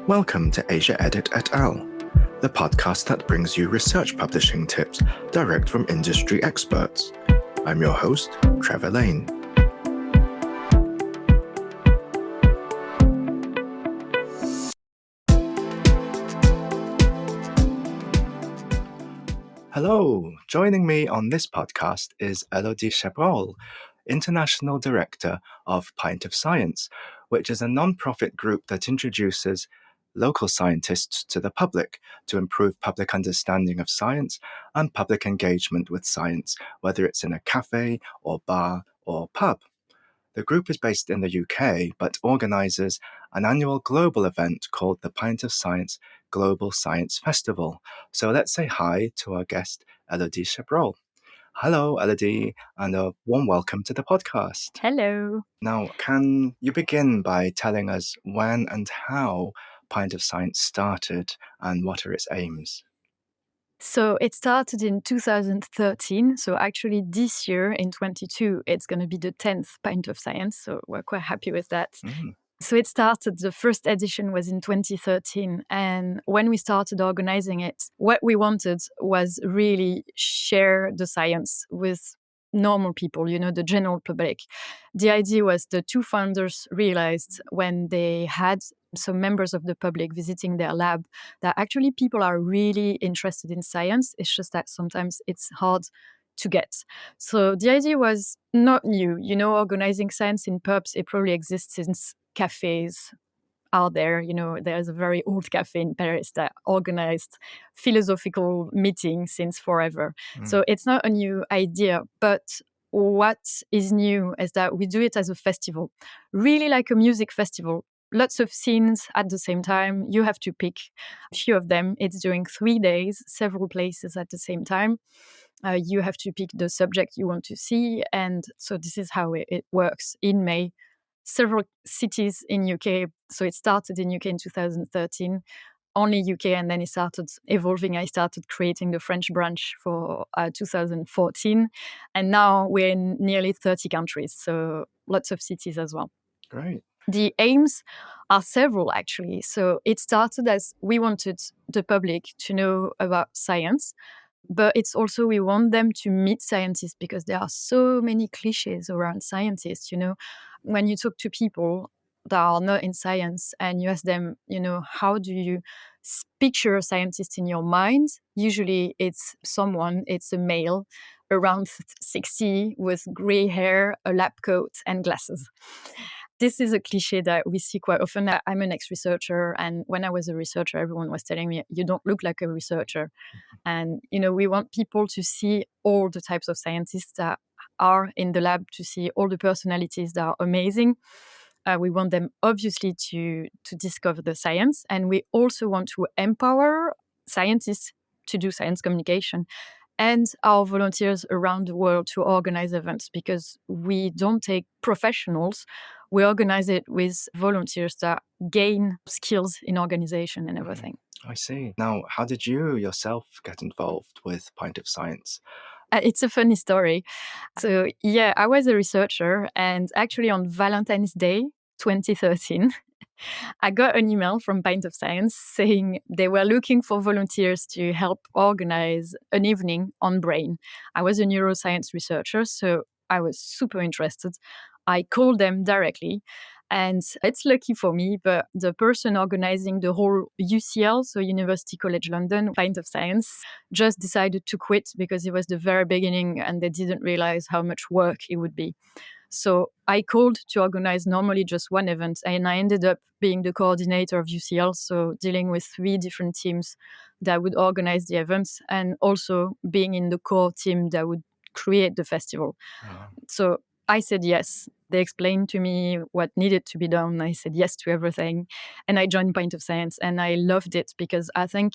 Welcome to AsiaEdit et al., the podcast that brings you research publishing tips direct from industry experts. I'm your host, Trevor Lane. Hello, joining me on this podcast is Elodie Chabrol, International Director of Pint of Science, which is a non-profit group that introduces local scientists to the public to improve public understanding of science and public engagement with science, whether it's in a cafe or bar or pub. The group is based in the UK, but organises an annual global event called the Pint of Science Global Science Festival. So let's say hi to our guest, Elodie Chabrol. Hello, Elodie, and a warm welcome to the podcast. Hello. Now, can you begin by telling us when and how Pint of Science started and what are its aims? So it started in 2013. So actually this year in 22, it's going to be the 10th Pint of Science. So we're quite happy with that. So it started, the first edition was in 2013. And when we started organizing it, what we wanted was really share the science with normal people, the general public. The idea was the two founders realized when they had some members of the public visiting their lab that actually people are really interested in science. It's just that sometimes it's hard to get. So the idea was not new. Organizing science in pubs, it probably exists since cafes out there. There's a very old cafe in Paris that organized philosophical meetings since forever. So it's not a new idea, but what is new is that we do it as a festival, really like a music festival. Lots of scenes at the same time. You have to pick a few of them. It's during 3 days, several places at the same time. You have to pick the subject you want to see. And so this is how it works. In May, several cities in UK. So it started in UK in 2013, only UK, and then it started evolving. I started creating the French branch for 2014. And now we're in nearly 30 countries. So lots of cities as well. Great. The aims are several, actually. So it started as we wanted the public to know about science, but it's also we want them to meet scientists because there are so many cliches around scientists. When you talk to people that are not in science and you ask them, how do you picture a scientist in your mind? Usually it's a male around 60 with gray hair, a lab coat and glasses. This is a cliche that we see quite often. I'm an ex-researcher, and when I was a researcher, everyone was telling me, you don't look like a researcher. And, we want people to see all the types of scientists that are in the lab, to see all the personalities that are amazing. We want them, obviously, to discover the science. And we also want to empower scientists to do science communication and our volunteers around the world to organize events, because we don't take professionals. We organize it with volunteers that gain skills in organization and everything. I see. Now, how did you yourself get involved with Pint of Science? It's a funny story. So, I was a researcher, and actually on Valentine's Day 2013, I got an email from Pint of Science saying they were looking for volunteers to help organize an evening on brain. I was a neuroscience researcher, so I was super interested. I called them directly, and it's lucky for me, but the person organizing the whole UCL, so University College London, Pint of Science, just decided to quit because it was the very beginning and they didn't realize how much work it would be. So I called to organize normally just one event, and I ended up being the coordinator of UCL, so dealing with 3 different teams that would organize the events and also being in the core team that would create the festival. So I said yes. They explained to me what needed to be done. I said yes to everything. And I joined Pint of Science, and I loved it because I think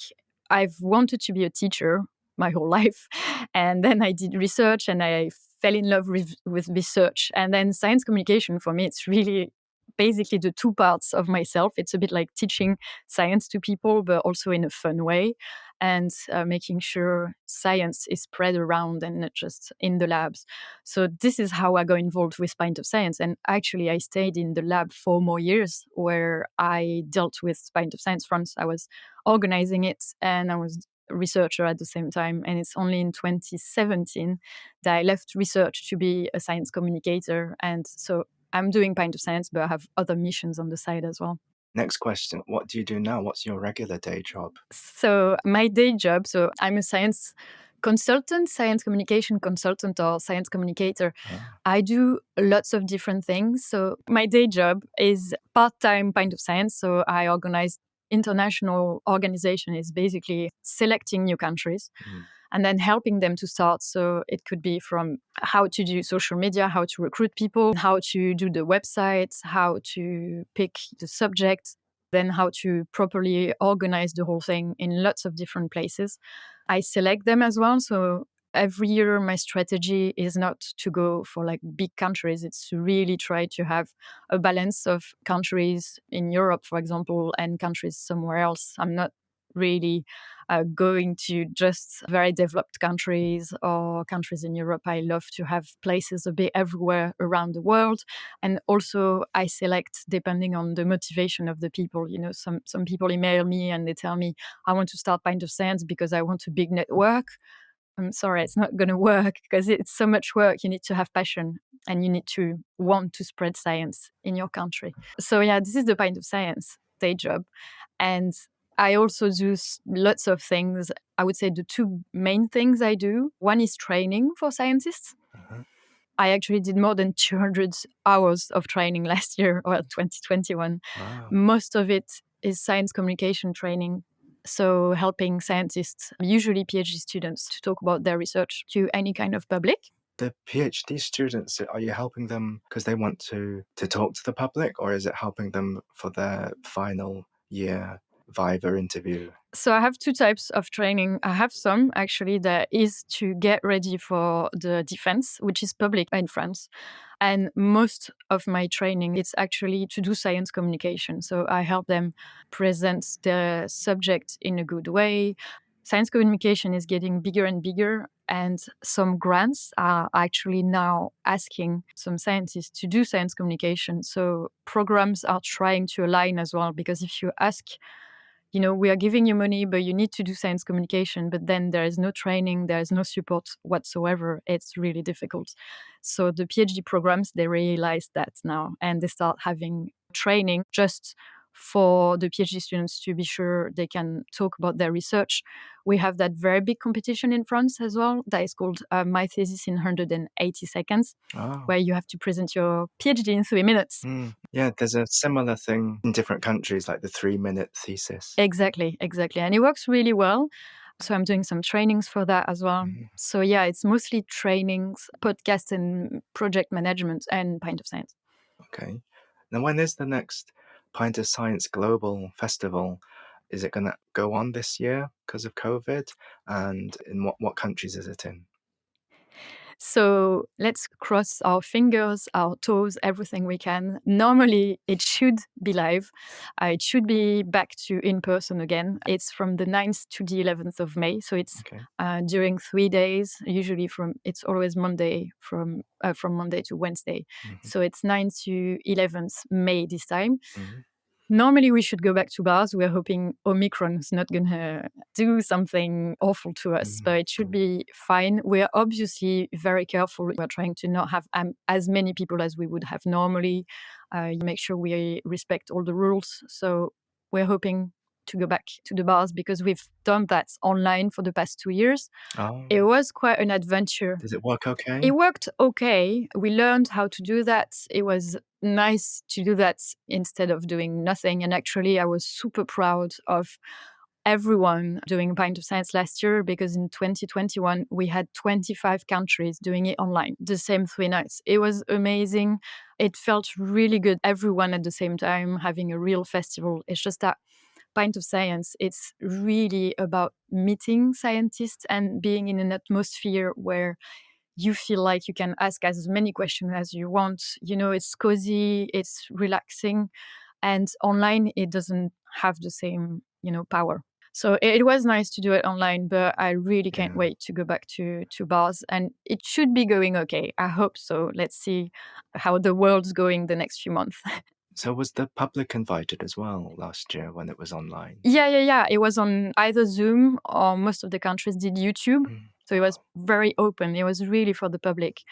I've wanted to be a teacher my whole life. And then I did research and I fell in love with research. And then science communication, for me, it's really basically the 2 parts of myself. It's a bit like teaching science to people, but also in a fun way. and making sure science is spread around and not just in the labs. So this is how I got involved with Pint of Science. And actually, I stayed in the lab 4 more years where I dealt with Pint of Science France. I was organizing it and I was a researcher at the same time. And it's only in 2017 that I left research to be a science communicator. And so I'm doing Pint of Science, but I have other missions on the side as well. Next question. What do you do now? What's your regular day job? So my day job, so I'm a science consultant, science communication consultant, or science communicator. I do lots of different things. So my day job is part-time Pint of Science. So I organize international organization, is basically selecting new countries and then helping them to start. So it could be from how to do social media, how to recruit people, how to do the website, how to pick the subject, then how to properly organize the whole thing in lots of different places. I select them as well. So every year, my strategy is not to go for like big countries. It's to really try to have a balance of countries in Europe, for example, and countries somewhere else. I'm not really going to just very developed countries or countries in Europe. I love to have places a bit everywhere around the world. And also I select depending on the motivation of the people. You know, some people email me and they tell me, I want to start Pint of Science because I want a big network. I'm sorry, it's not going to work because it's so much work. You need to have passion and you need to want to spread science in your country. So yeah, this is the Pint of Science day job. And I also do lots of things. I would say the 2 main things I do. One is training for scientists. I actually did more than 200 hours of training last year, or 2021. Wow. Most of it is science communication training. So helping scientists, usually PhD students, to talk about their research to any kind of public. The PhD students, are you helping them because they want to talk to the public, or is it helping them for their final year Viva interview? So I have 2 types of training. I have some actually that is to get ready for the defense, which is public in France. And most of my training, it's actually to do science communication. So I help them present the subject in a good way. Science communication is getting bigger and bigger, and some grants are actually now asking some scientists to do science communication. So programs are trying to align as well, because if you ask, you know, we are giving you money, but you need to do science communication, but then there is no training, there is no support whatsoever. It's really difficult. So the PhD programs, they realize that now, and they start having training just for the PhD students to be sure they can talk about their research. We have that very big competition in France as well that is called My Thesis in 180 Seconds, where you have to present your PhD in 3 minutes. Yeah, there's a similar thing in different countries, like the 3-minute thesis. Exactly. And it works really well. So I'm doing some trainings for that as well. So yeah, it's mostly trainings, podcasts and project management and Pint of Science. Okay. Now, when is the next Pint of Science Global Festival? Is it going to go on this year because of COVID? And in what countries is it in? So let's cross our fingers, our toes, everything we can. Normally, it should be live. It should be back to in person again. It's from the 9th to the 11th of May. So it's during 3 days, usually it's always Monday from Monday to Wednesday. So it's 9th to 11th May this time. Normally, we should go back to bars. We're hoping Omicron is not going to do something awful to us, but it should be fine. We're obviously very careful. We're trying to not have as many people as we would have normally. Make sure we respect all the rules. So we're hoping to go back to the bars because we've done that online for the past 2 years. It was quite an adventure. Does it work okay? It worked okay. We learned how to do that. It was nice to do that instead of doing nothing. And actually, I was super proud of everyone doing Pint of Science last year, because in 2021, we had 25 countries doing it online, the same 3 nights. It was amazing. It felt really good. Everyone at the same time having a real festival. It's just that Pint of Science, it's really about meeting scientists and being in an atmosphere where you feel like you can ask as many questions as you want. You know, it's cozy, it's relaxing. And online, it doesn't have the same, power. So it was nice to do it online, but I really can't wait to go back to bars. And it should be going okay. I hope so. Let's see how the world's going the next few months. So was the public invited as well last year when it was online? Yeah. It was on either Zoom or most of the countries did YouTube. So it was very open. It was really for the public.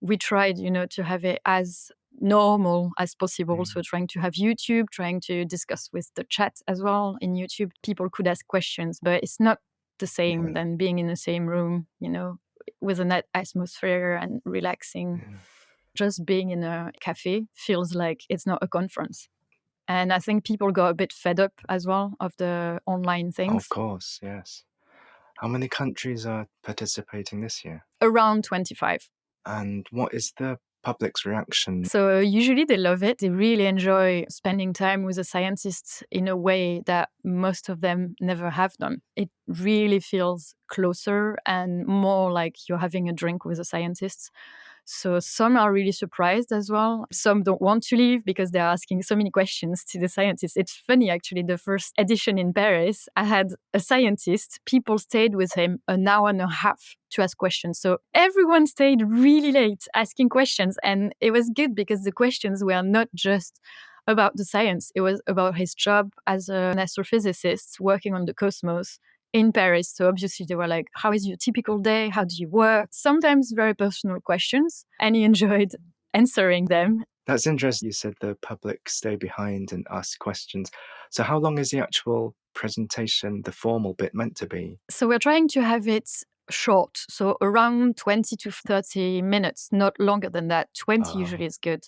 We tried, to have it as normal as possible. So trying to have YouTube, trying to discuss with the chat as well in YouTube. People could ask questions, but it's not the same than being in the same room, with a net atmosphere and relaxing. Just being in a cafe feels like it's not a conference. And I think people got a bit fed up as well of the online things. Of course, yes. How many countries are participating this year? Around 25. And what is the public's reaction? So usually they love it. They really enjoy spending time with the scientists in a way that most of them never have done. It really feels closer and more like you're having a drink with the scientists. So some are really surprised as well. Some don't want to leave because they're asking so many questions to the scientists. It's funny, actually, the first edition in Paris, I had a scientist. People stayed with him an hour and a half to ask questions. So everyone stayed really late asking questions. And it was good because the questions were not just about the science. It was about his job as an astrophysicist working on the cosmos in Paris. So obviously they were like, how is your typical day? How do you work? Sometimes very personal questions. And he enjoyed answering them. That's interesting. You said the public stay behind and ask questions. So how long is the actual presentation, the formal bit, meant to be? So we're trying to have it short. So around 20 to 30 minutes, not longer than that. 20 usually is good.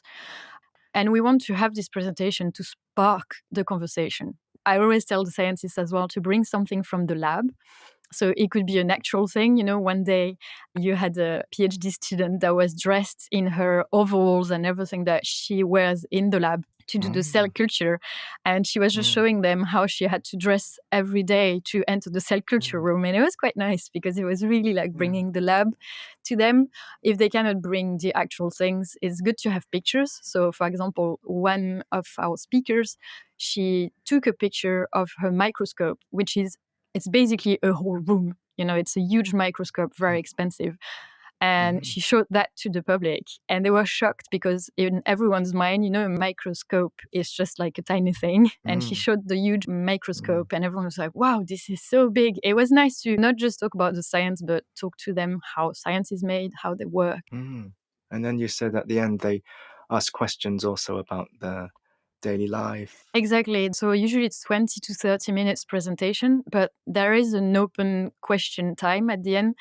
And we want to have this presentation to spark the conversation. I always tell the scientists as well to bring something from the lab. So it could be an actual thing. One day you had a PhD student that was dressed in her overalls and everything that she wears in the lab to do the cell culture. And she was just showing them how she had to dress every day to enter the cell culture room. And it was quite nice because it was really like bringing the lab to them. If they cannot bring the actual things, it's good to have pictures. So for example, one of our speakers, she took a picture of her microscope, it's basically a whole room. It's a huge microscope, very expensive. And she showed that to the public. And they were shocked because in everyone's mind, a microscope is just like a tiny thing. And she showed the huge microscope and everyone was like, wow, this is so big. It was nice to not just talk about the science, but talk to them how science is made, how they work. And then you said at the end they ask questions also about the daily life. Exactly. So usually it's 20 to 30 minutes presentation, but there is an open question time at the end.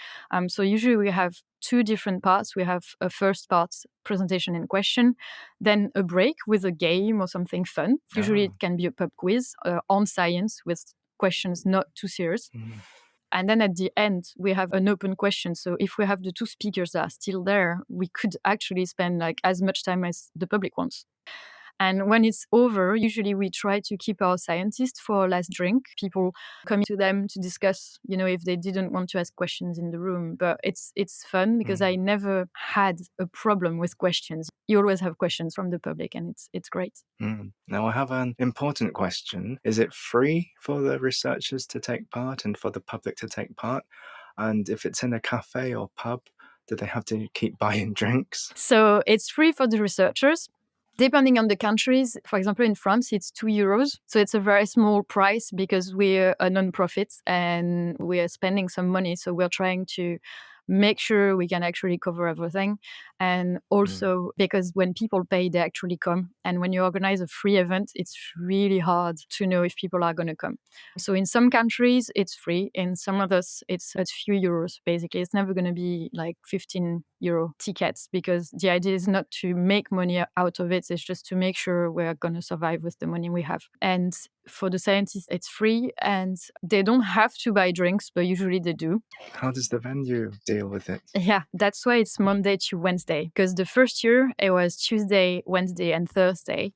So usually we have two different parts. We have a first part, presentation and question, then a break with a game or something fun. Usually it can be a pub quiz on science with questions not too serious. And then at the end, we have an open question. So if we have the two speakers that are still there, we could actually spend like as much time as the public wants. And when it's over, usually we try to keep our scientists for a last drink. People come to them to discuss, if they didn't want to ask questions in the room. But it's fun because I never had a problem with questions. You always have questions from the public and it's great. Now I have an important question. Is it free for the researchers to take part and for the public to take part? And if it's in a cafe or pub, do they have to keep buying drinks? So it's free for the researchers. Depending on the countries, for example, in France, it's €2. So it's a very small price because we're a non-profit and we're spending some money. So we're trying to make sure we can actually cover everything. And also because when people pay, they actually come. And when you organize a free event, it's really hard to know if people are going to come. So in some countries, it's free. In some others, it's a few euros, basically. It's never going to be like €15 tickets because the idea is not to make money out of it. It's just to make sure we're going to survive with the money we have. And for the scientists, it's free and they don't have to buy drinks, but usually they do. How does the venue deal with it? Yeah, that's why it's Monday to Wednesday. Because the first year, it was Tuesday, Wednesday, and Thursday.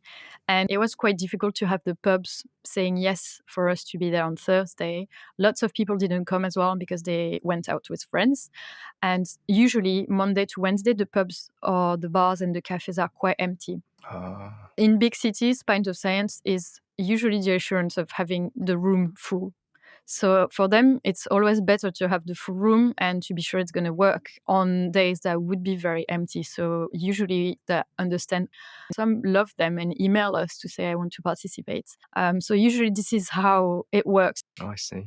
And it was quite difficult to have the pubs saying yes for us to be there on Thursday. Lots of people didn't come as well because they went out with friends. And usually, Monday to Wednesday, the pubs or the bars and the cafes are quite empty. In big cities, Pint of Science is usually the assurance of having the room full. So for them, it's always better to have the full room and to be sure it's going to work on days that would be very empty. So usually they understand. Some love them and email us to say, I want to participate. So usually this is how it works. Oh, I see.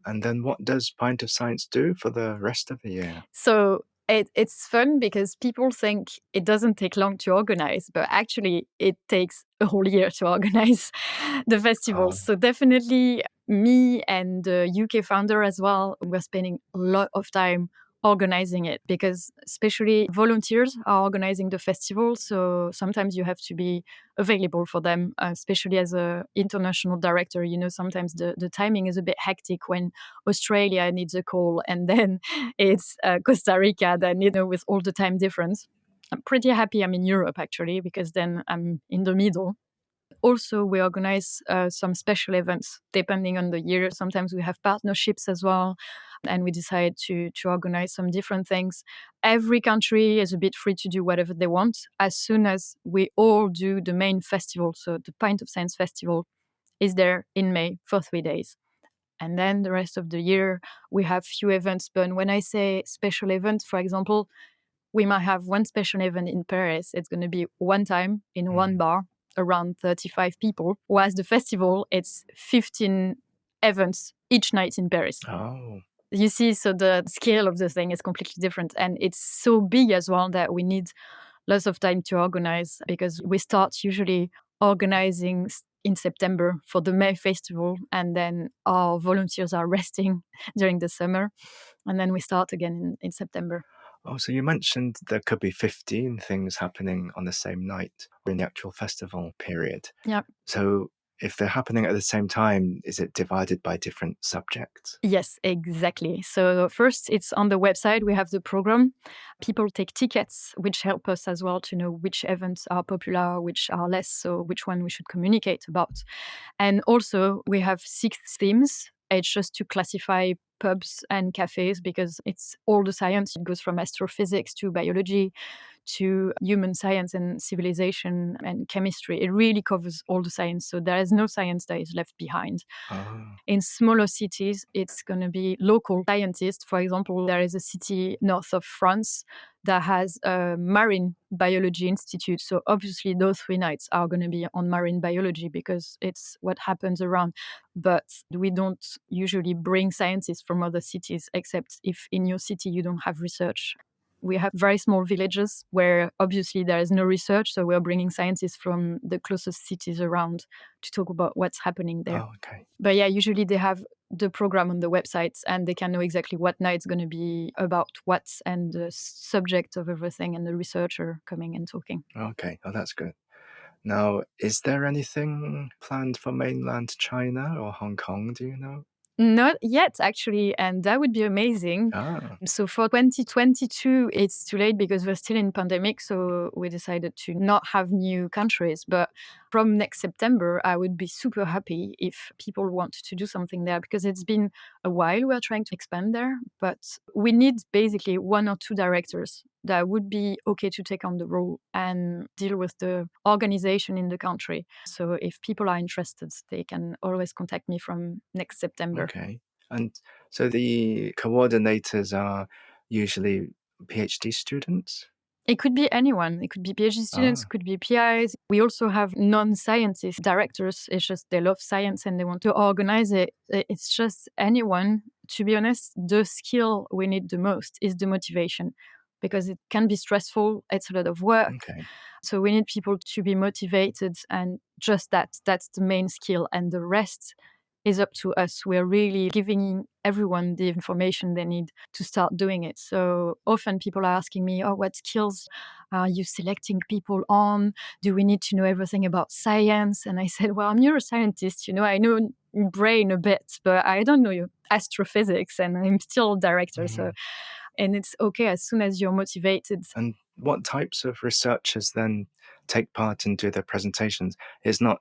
And then what does Pint of Science do for the rest of the year? So it's fun because people think it doesn't take long to organize, but actually it takes a whole year to organize the festivals. So definitely me and the UK founder as well, we're spending a lot of time organizing it because especially volunteers are organizing the festival. So sometimes you have to be available for them, especially as an international director. Sometimes the timing is a bit hectic when Australia needs a call and then it's Costa Rica then, with all the time difference. I'm pretty happy I'm in Europe actually, because then I'm in the middle. Also, we organize some special events depending on the year. Sometimes we have partnerships as well, and we decide to organize some different things. Every country is a bit free to do whatever they want as soon as we all do the main festival. So the Pint of Science Festival is there in May for 3 days. And then the rest of the year, we have few events. But when I say special events, for example, we might have one special event in Paris. It's going to be one time in one bar, around 35 people. Whereas the festival, it's 15 events each night in Paris. Oh. You see, so the scale of the thing is completely different. And it's so big as well that we need lots of time to organize, because we start usually organizing in September for the May festival, and then our volunteers are resting during the summer, and then we start again in September. Oh, so you mentioned there could be 15 things happening on the same night in the actual festival period. Yeah. So if they're happening at the same time, is it divided by different subjects? Yes, exactly. So first, it's on the website. We have the program. People take tickets, which help us as well to know which events are popular, which are less, so which one we should communicate about. And also, we have 6 themes. It's just to classify pubs and cafes, because it's all the science. It goes from astrophysics to biology to human science and civilization and chemistry. It really covers all the science. So there is no science that is left behind. Oh. In smaller cities, it's going to be local scientists. For example, there is a city north of France that has a marine biology institute. So obviously those 3 nights are going to be on marine biology because it's what happens around. But we don't usually bring scientists from other cities, except if in your city you don't have research. We have very small villages where obviously there is no research. So we're bringing scientists from the closest cities around to talk about what's happening there. Oh, okay. But yeah, usually they have the program on the website and they can know exactly what night's going to be about what and the subject of everything and the researcher coming and talking. Okay. Oh, that's good. Now, is there anything planned for mainland China or Hong Kong, do you know? Not yet, actually, and that would be amazing. So for 2022, it's too late because we're still in pandemic, so we decided to not have new countries. But from next September, I would be super happy if people want to do something there, because it's been a while we're trying to expand there, but we need basically 1 or 2 directors that would be okay to take on the role and deal with the organization in the country. So if people are interested, they can always contact me from next September. Okay. And so the coordinators are usually PhD students? It could be anyone. It could be PhD students, could be PIs. We also have non-scientist directors. It's just they love science and they want to organize it. It's just anyone. To be honest, the skill we need the most is the motivation, because it can be stressful. It's a lot of work. Okay. So we need people to be motivated, and just that's the main skill. And the rest is up to us. We're really giving everyone the information they need to start doing it. So often people are asking me, oh, what skills are you selecting people on? Do we need to know everything about science? And I said, well, I'm a neuroscientist, I know brain a bit, but I don't know astrophysics, and I'm still director. So, and it's okay as soon as you're motivated. And what types of researchers then take part and do their presentations? It's not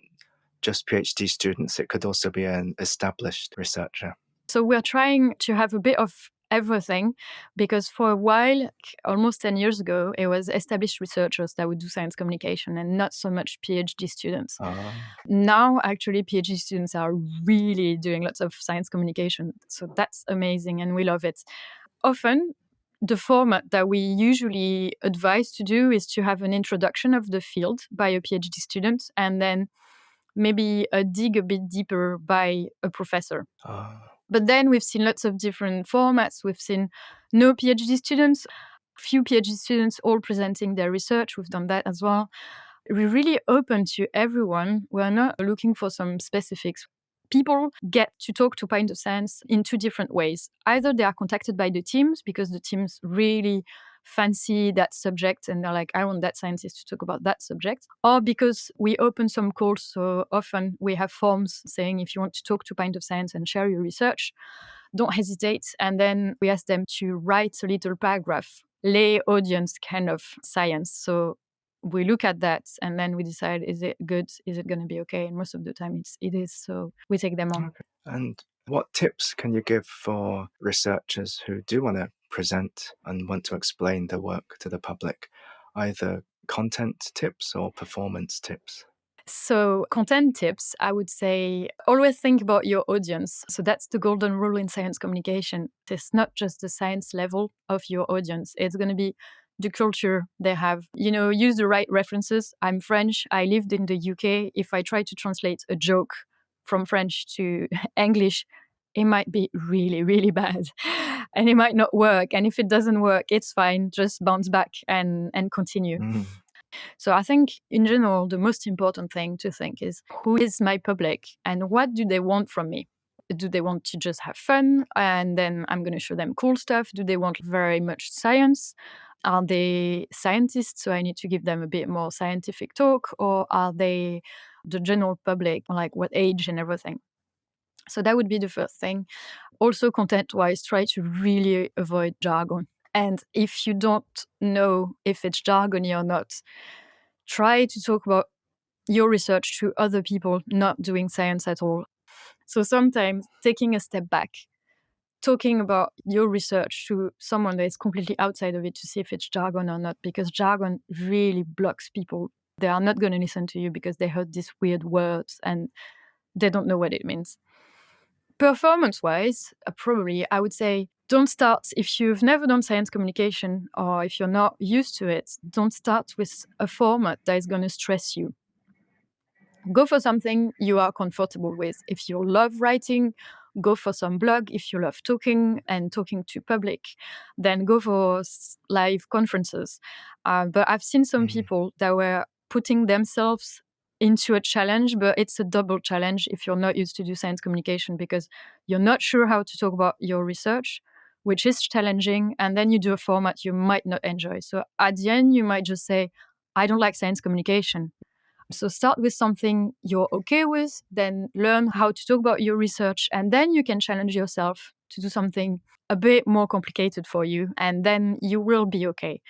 just PhD students, it could also be an established researcher. So we're trying to have a bit of everything, because for a while, almost 10 years ago, it was established researchers that would do science communication and not so much PhD students. Now, actually, PhD students are really doing lots of science communication. So that's amazing and we love it. Often, the format that we usually advise to do is to have an introduction of the field by a PhD student and then maybe dig a bit deeper by a professor. But then we've seen lots of different formats. We've seen no PhD students, few PhD students all presenting their research. We've done that as well. We're really open to everyone. We're not looking for some specifics. People get to talk to Pint of Science in two different ways. Either they are contacted by the teams because the teams really fancy that subject and they're like, I want that scientist to talk about that subject. Or because we open some calls, so often we have forms saying if you want to talk to Pint of Science and share your research, don't hesitate. And then we ask them to write a little paragraph, lay audience kind of science. So we look at that and then we decide, is it good? Is it going to be okay? And most of the time it is. So we take them on. Okay. And what tips can you give for researchers who do want to present and want to explain their work to the public, either content tips or performance tips? So content tips, I would say, always think about your audience. So that's the golden rule in science communication. It's not just the science level of your audience. It's going to be the culture they have. Use the right references. I'm French. I lived in the UK. If I try to translate a joke from French to English, it might be really, really bad. And it might not work. And if it doesn't work, it's fine. Just bounce back and continue. So I think in general, the most important thing to think is, who is my public and what do they want from me? Do they want to just have fun and then I'm going to show them cool stuff? Do they want very much science? Are they scientists, so I need to give them a bit more scientific talk? Or are they the general public, like what age and everything? So that would be the first thing. Also, content-wise, try to really avoid jargon. And if you don't know if it's jargony or not, try to talk about your research to other people not doing science at all. So sometimes taking a step back, talking about your research to someone that is completely outside of it to see if it's jargon or not, because jargon really blocks people. They are not going to listen to you because they heard these weird words and they don't know what it means. Performance-wise, probably I would say, don't start, if you've never done science communication or if you're not used to it, don't start with a format that is going to stress you. Go for something you are comfortable with. If you love writing, go for some blog. If you love talking and talking to public, then go for live conferences. But I've seen some people that were putting themselves into a challenge, but it's a double challenge if you're not used to do science communication, because you're not sure how to talk about your research, which is challenging, and then you do a format you might not enjoy. So at the end, you might just say, I don't like science communication. So start with something you're okay with, then learn how to talk about your research, and then you can challenge yourself to do something a bit more complicated for you, and then you will be okay.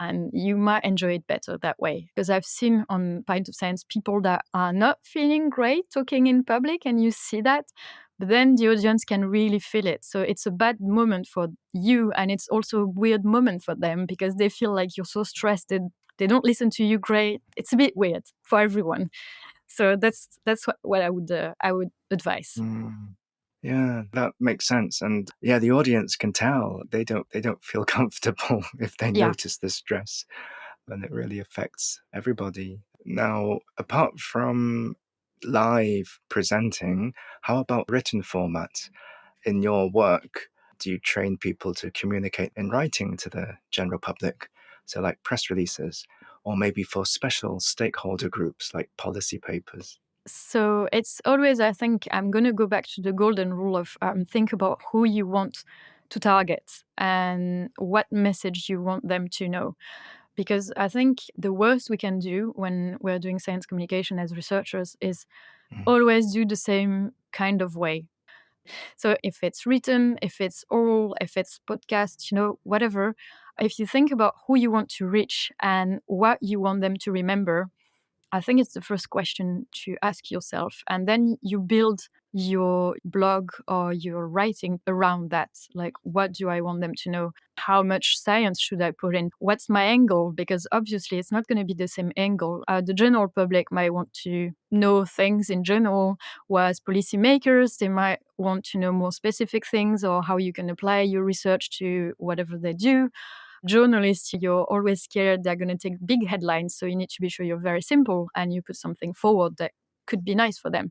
And you might enjoy it better that way. Because I've seen on Pint of Science people that are not feeling great talking in public, and you see that, but then the audience can really feel it. So it's a bad moment for you, and it's also a weird moment for them because they feel like you're so stressed that they don't listen to you great. It's a bit weird for everyone. So that's what I would advise. Yeah, that makes sense. And yeah, the audience can tell they don't feel comfortable if they notice the stress, and it really affects everybody. Now, apart from live presenting, how about written format? In your work, do you train people to communicate in writing to the general public? So like press releases, or maybe for special stakeholder groups like policy papers? So it's always, I think, I'm going to go back to the golden rule of think about who you want to target and what message you want them to know. Because I think the worst we can do when we're doing science communication as researchers is always do the same kind of way. So if it's written, if it's oral, if it's podcast, whatever, if you think about who you want to reach and what you want them to remember, I think it's the first question to ask yourself. And then you build your blog or your writing around that. Like, what do I want them to know? How much science should I put in? What's my angle? Because obviously it's not going to be the same angle. The general public might want to know things in general, whereas policymakers, they might want to know more specific things or how you can apply your research to whatever they do. Journalists, you're always scared they're going to take big headlines. So you need to be sure you're very simple and you put something forward that could be nice for them.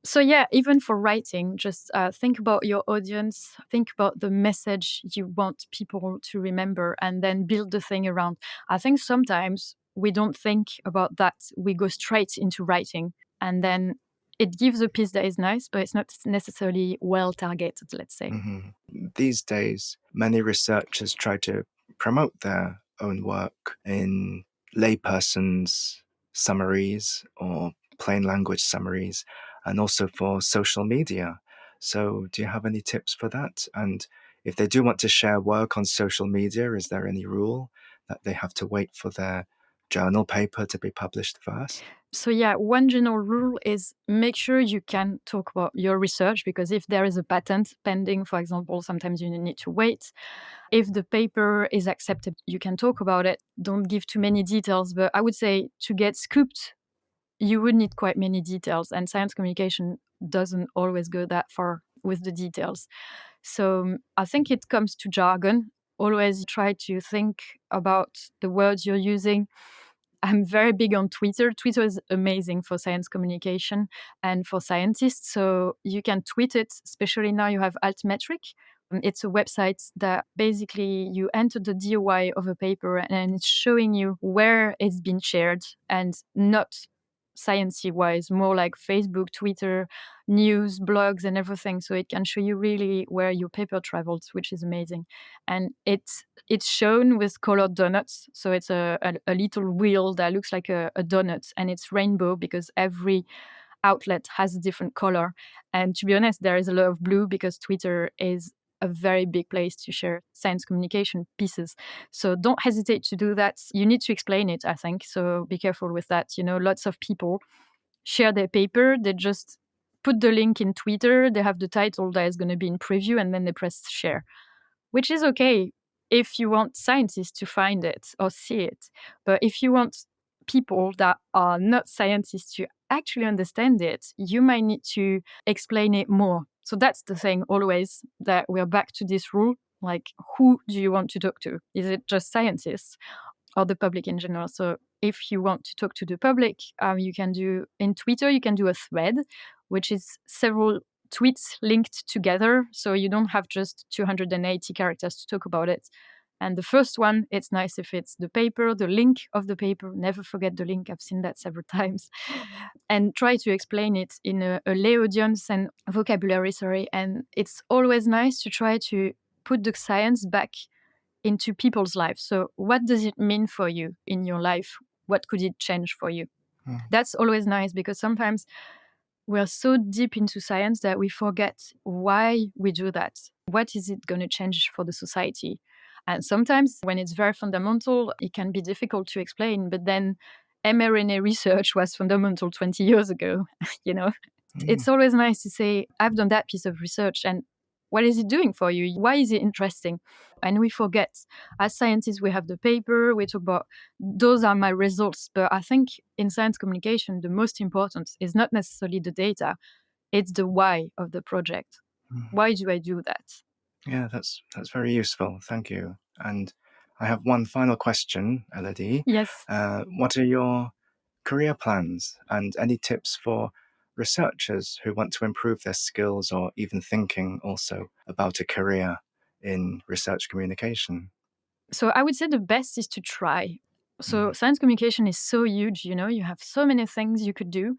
So yeah, even for writing, just think about your audience, think about the message you want people to remember, and then build the thing around. I think sometimes we don't think about that. We go straight into writing, and then it gives a piece that is nice, but it's not necessarily well targeted, let's say. These days, many researchers try to promote their own work in layperson's summaries or plain language summaries, and also for social media. So do you have any tips for that? And if they do want to share work on social media, is there any rule that they have to wait for their journal paper to be published first? So yeah, one general rule is make sure you can talk about your research, because if there is a patent pending, for example, sometimes you need to wait. If the paper is accepted, you can talk about it. Don't give too many details, but I would say to get scooped, you would need quite many details, and science communication doesn't always go that far with the details. So I think it comes to jargon. Always try to think about the words you're using. I'm very big on Twitter. Twitter is amazing for science communication and for scientists. So you can tweet it, especially now you have Altmetric. It's a website that basically you enter the DOI of a paper and it's showing you where it's been shared, and not sciencey wise, more like Facebook, Twitter, news, blogs, and everything. So it can show you really where your paper traveled, which is amazing. And it's shown with colored donuts. So it's a little wheel that looks like a donut, and it's rainbow because every outlet has a different color. And to be honest, there is a lot of blue because Twitter is a very big place to share science communication pieces. So don't hesitate to do that. You need to explain it, I think. So be careful with that. You know, lots of people share their paper. They just put the link in Twitter. They have the title that is going to be in preview, and then they press share, which is okay if you want scientists to find it or see it. But if you want people that are not scientists to actually understand it, you might need to explain it more. So that's the thing always, that we're back to this rule, like, who do you want to talk to? Is it just scientists or the public in general? So if you want to talk to the public, you can do, in Twitter, you can do a thread, which is several tweets linked together. So you don't have just 280 characters to talk about it. And the first one, it's nice if it's the paper, the link of the paper. Never forget the link. I've seen that several times. And try to explain it in a lay audience and vocabulary, And it's always nice to try to put the science back into people's lives. So what does it mean for you in your life? What could it change for you? That's always nice, because sometimes we're so deep into science that we forget why we do that. What is it going to change for the society? And sometimes when it's very fundamental, it can be difficult to explain. But then mRNA research was fundamental 20 years ago, you know? It's always nice to say, I've done that piece of research, and what is it doing for you? Why is it interesting? And we forget. As scientists, we have the paper, we talk about, those are my results. But I think in science communication, the most important is not necessarily the data, it's the why of the project. Why do I do that? Yeah, that's very useful. Thank you. And I have one final question, Elodie. Yes. What are your career plans and any tips for researchers who want to improve their skills or even thinking also about a career in research communication? So I would say the best is to try. So science communication is so huge, you know, you have so many things you could do.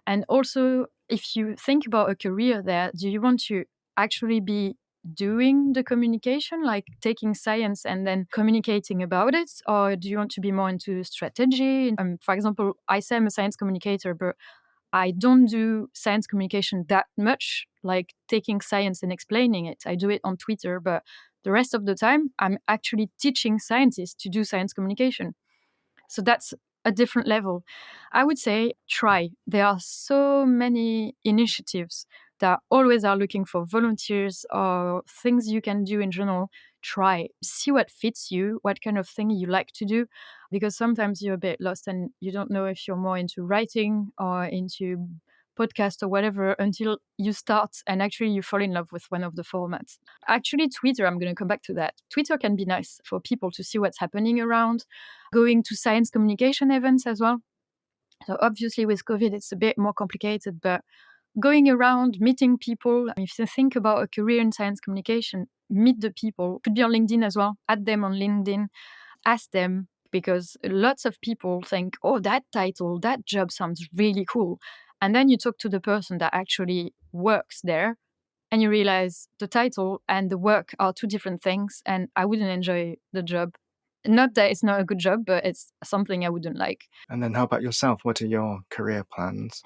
And also, if you think about a career there, do you want to actually be doing the communication, like taking science and then communicating about it? Or do you want to be more into strategy? For example, I say I'm a science communicator, but I don't do science communication that much, like taking science and explaining it. I do it on Twitter, but the rest of the time, I'm actually teaching scientists to do science communication. So that's a different level. I would say try. There are so many initiatives that always are looking for volunteers or things you can do in general. Try. See what fits you, what kind of thing you like to do, because sometimes you're a bit lost and you don't know if you're more into writing or into podcast or whatever until you start and actually you fall in love with one of the formats. Actually, Twitter, I'm going to come back to that. Twitter can be nice for people to see what's happening around, going to science communication events as well. So obviously with COVID, it's a bit more complicated, but going around, meeting people, if you think about a career in science communication, meet the people. Could be on LinkedIn as well. Add them on LinkedIn. Ask them, because lots of people think, oh, that title, that job sounds really cool. And then you talk to the person that actually works there and you realize the title and the work are two different things and I wouldn't enjoy the job. Not that it's not a good job, but it's something I wouldn't like. And then how about yourself? What are your career plans?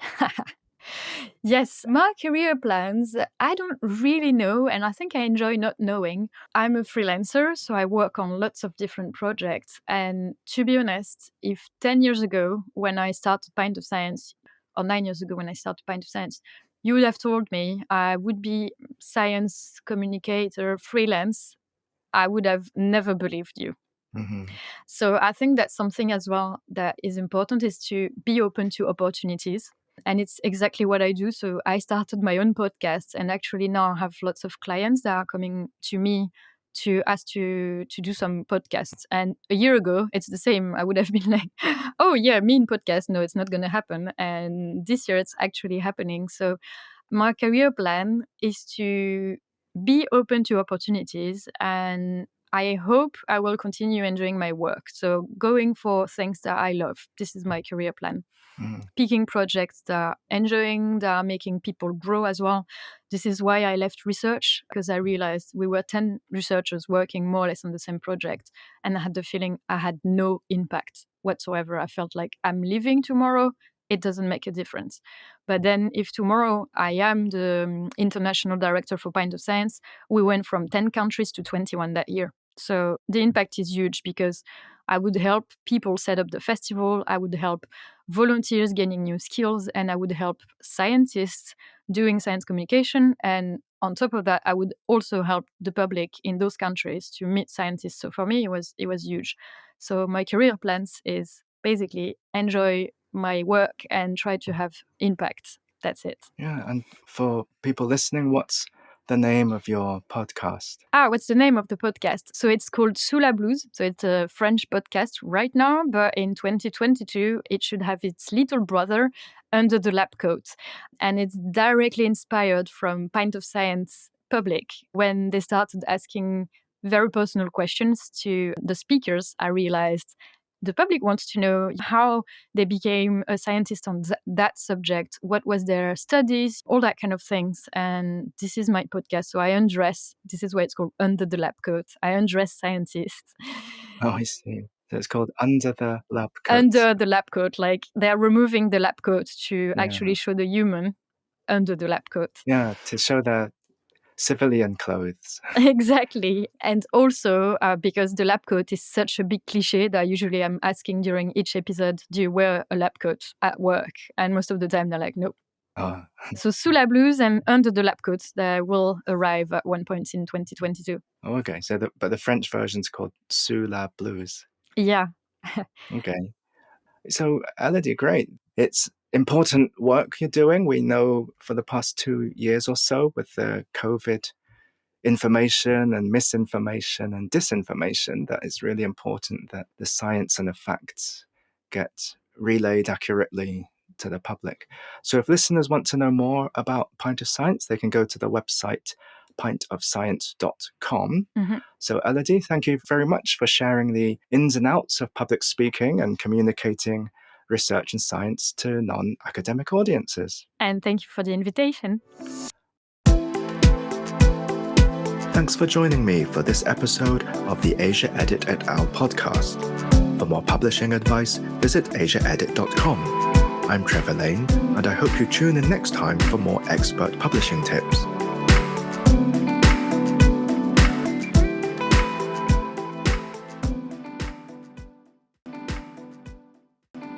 Yes, my career plans, I don't really know, and I think I enjoy not knowing. I'm a freelancer, so I work on lots of different projects. And to be honest, if 10 years ago, when I started Pint of Science, or 9 years ago when I started Pint of Science, you would have told me I would be science communicator, freelance, I would have never believed you. Mm-hmm. So I think that's something as well that is important, is to be open to opportunities. And it's exactly what I do. So I started my own podcast, and actually now I have lots of clients that are coming to me to ask to do some podcasts. And a year ago, it's the same. I would have been like, oh yeah, me in podcast. No, it's not going to happen. And this year it's actually happening. So my career plan is to be open to opportunities, and I hope I will continue enjoying my work. So going for things that I love. This is my career plan. Picking projects that are enjoying, that are making people grow as well. This is why I left research, because I realized we were 10 researchers working more or less on the same project. And I had the feeling I had no impact whatsoever. I felt like I'm leaving tomorrow. It doesn't make a difference. But then if tomorrow I am the international director for Pint of Science, we went from 10 countries to 21 that year. So the impact is huge, because I would help people set up the festival, I would help volunteers gaining new skills, and I would help scientists doing science communication. And on top of that, I would also help the public in those countries to meet scientists. So for me, it was huge. So my career plans is basically enjoy my work and try to have impact. That's it. Yeah, and for people listening, what's the name of your podcast? What's the name of the podcast? So it's called Sous la blouse. So it's a French podcast right now, but in 2022, it should have its little brother, Under the Lab Coat. And it's directly inspired from Pint of Science public. When they started asking very personal questions to the speakers, I realized the public wants to know how they became a scientist on that subject, what was their studies, all that kind of things. And this is my podcast. So I undress, this is why it's called Under the Lab Coat. I undress scientists. Oh, I see. So it's called Under the Lab Coat. Under the lab coat, like they're removing the lab coat to actually show the human under the lab coat. Yeah, to show their civilian clothes. Exactly. And also because the lab coat is such a big cliche that usually I'm asking during each episode, do you wear a lab coat at work? And most of the time they're like, no. Oh. So Sous la blouse and Under the Lab Coat that will arrive at one point in 2022. Oh, okay. So but the French version's called Sous la blouse. Yeah. Okay. So Elodie, great. It's important work you're doing. We know for the past 2 years or so with the COVID information and misinformation and disinformation, that it's really important that the science and the facts get relayed accurately to the public. So if listeners want to know more about Pint of Science, they can go to the website pintofscience.com. Mm-hmm. So Elodie, thank you very much for sharing the ins and outs of public speaking and communicating research and science to non-academic audiences. And thank you for the invitation. Thanks for joining me for this episode of the AsiaEdit et al. Podcast. For more publishing advice, visit AsiaEdit.com. I'm Trevor Lane, and I hope you tune in next time for more expert publishing tips.